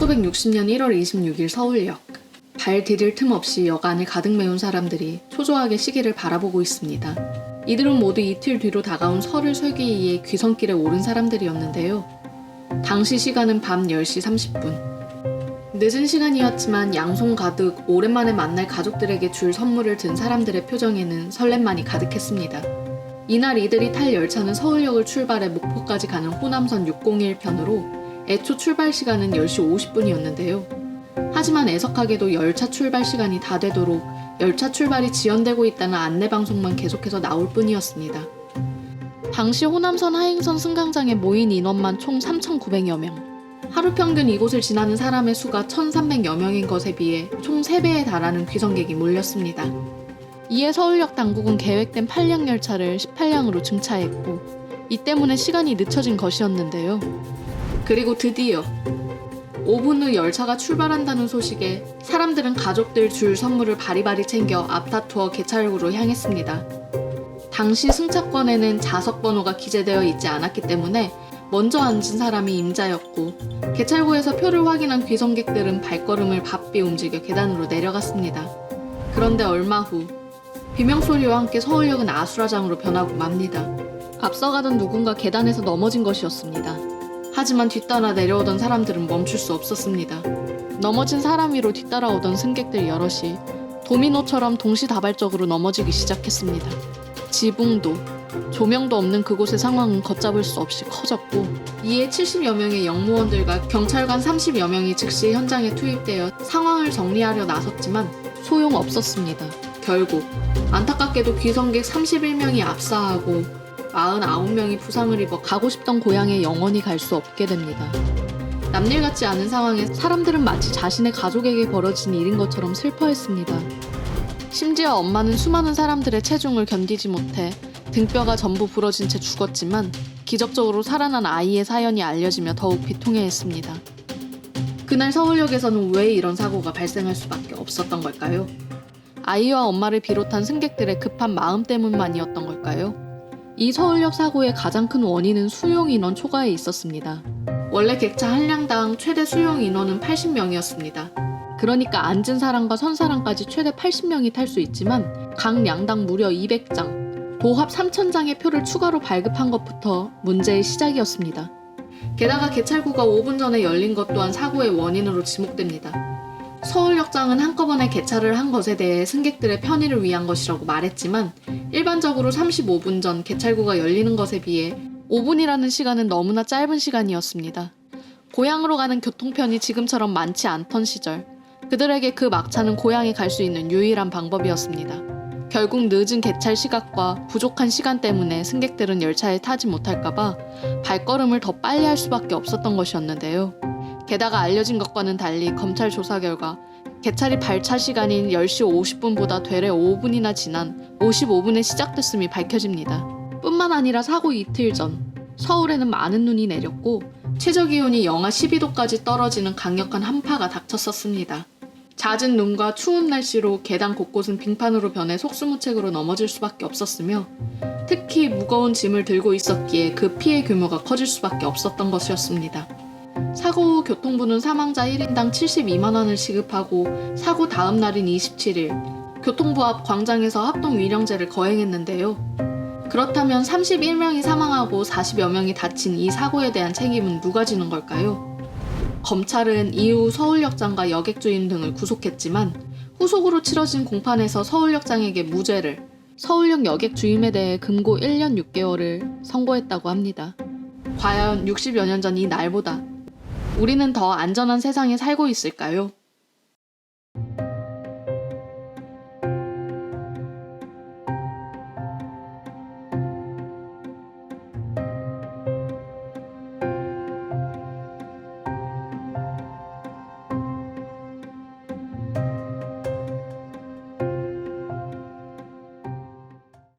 1960년 1월 26일 서울역. 발 디딜 틈 없이 역 안을 가득 메운 사람들이 초조하게 시계를 바라보고 있습니다. 이들은 모두 이틀 뒤로 다가온 설을 설기에 귀성길에 오른 사람들이었는데요. 당시 시간은 밤 10시 30분. 늦은 시간이었지만 양손 가득 오랜만에 만날 가족들에게 줄 선물을 든 사람들의 표정에는 설렘만이 가득했습니다. 이날 이들이 탈 열차는 서울역을 출발해 목포까지 가는 호남선 601편으로 애초 출발 시간은 10시 50분이었는데요. 하지만 애석하게도 열차 출발 시간이 다 되도록 열차 출발이 지연되고 있다는 안내방송만 계속해서 나올 뿐이었습니다. 당시 호남선 하행선 승강장에 모인 인원만 총 3,900여 명. 하루 평균 이곳을 지나는 사람의 수가 1,300여 명인 것에 비해 총 3배에 달하는 귀성객이 몰렸습니다. 이에 서울역 당국은 계획된 8량 열차를 18량으로 증차했고 이 때문에 시간이 늦춰진 것이었는데요. 그리고 드디어 5분 후 열차가 출발한다는 소식에 사람들은 가족들 줄 선물을 바리바리 챙겨 앞다투어 개찰구로 향했습니다. 당시 승차권에는 좌석 번호가 기재되어 있지 않았기 때문에 먼저 앉은 사람이 임자였고 개찰구에서 표를 확인한 귀성객들은 발걸음을 바삐 움직여 계단으로 내려갔습니다. 그런데 얼마 후 비명소리와 함께 서울역은 아수라장으로 변하고 맙니다. 앞서가던 누군가 계단에서 넘어진 것이었습니다. 하지만 뒤따라 내려오던 사람들은 멈출 수 없었습니다. 넘어진 사람 위로 뒤따라오던 승객들 여럿이 도미노처럼 동시다발적으로 넘어지기 시작했습니다. 지붕도, 조명도 없는 그곳의 상황은 걷잡을 수 없이 커졌고 이에 70여 명의 영무원들과 경찰관 30여 명이 즉시 현장에 투입되어 상황을 정리하려 나섰지만 소용없었습니다. 결국 안타깝게도 귀성객 31명이 압사하고 49명이 부상을 입어 가고 싶던 고향에 영원히 갈 수 없게 됩니다. 남일 같지 않은 상황에 사람들은 마치 자신의 가족에게 벌어진 일인 것처럼 슬퍼했습니다. 심지어 엄마는 수많은 사람들의 체중을 견디지 못해 등뼈가 전부 부러진 채 죽었지만 기적적으로 살아난 아이의 사연이 알려지며 더욱 비통해했습니다. 그날 서울역에서는 왜 이런 사고가 발생할 수밖에 없었던 걸까요? 아이와 엄마를 비롯한 승객들의 급한 마음 때문만이었던 걸까요? 이 서울역 사고의 가장 큰 원인은 수용 인원 초과에 있었습니다. 원래 객차 한 량당 최대 수용 인원은 80명이었습니다. 그러니까 앉은 사람과 선 사람까지 최대 80명이 탈 수 있지만 각 량당 무려 200장, 도합 3,000장의 표를 추가로 발급한 것부터 문제의 시작이었습니다. 게다가 개찰구가 5분 전에 열린 것 또한 사고의 원인으로 지목됩니다. 서울역장은 한꺼번에 개찰을 한 것에 대해 승객들의 편의를 위한 것이라고 말했지만 일반적으로 35분 전 개찰구가 열리는 것에 비해 5분이라는 시간은 너무나 짧은 시간이었습니다. 고향으로 가는 교통편이 지금처럼 많지 않던 시절 그들에게 그 막차는 고향에 갈 수 있는 유일한 방법이었습니다. 결국 늦은 개찰 시각과 부족한 시간 때문에 승객들은 열차에 타지 못할까봐 발걸음을 더 빨리 할 수밖에 없었던 것이었는데요. 게다가 알려진 것과는 달리 검찰 조사 결과 개찰이 발차 시간인 10시 50분보다 되레 5분이나 지난 55분에 시작됐음이 밝혀집니다. 뿐만 아니라 사고 이틀 전 서울에는 많은 눈이 내렸고 최저기온이 영하 12도까지 떨어지는 강력한 한파가 닥쳤었습니다. 잦은 눈과 추운 날씨로 계단 곳곳은 빙판으로 변해 속수무책으로 넘어질 수밖에 없었으며 특히 무거운 짐을 들고 있었기에 그 피해 규모가 커질 수밖에 없었던 것이었습니다. 사고 후 교통부는 사망자 1인당 72만 원을 지급하고 사고 다음 날인 27일 교통부 앞 광장에서 합동위령제를 거행했는데요. 그렇다면 31명이 사망하고 40여 명이 다친 이 사고에 대한 책임은 누가 지는 걸까요? 검찰은 이후 서울역장과 여객 주임 등을 구속했지만 후속으로 치러진 공판에서 서울역장에게 무죄를, 서울역 여객 주임에 대해 금고 1년 6개월을 선고했다고 합니다. 과연 60여 년 전 이 날보다 우리는 더 안전한 세상에 살고 있을까요?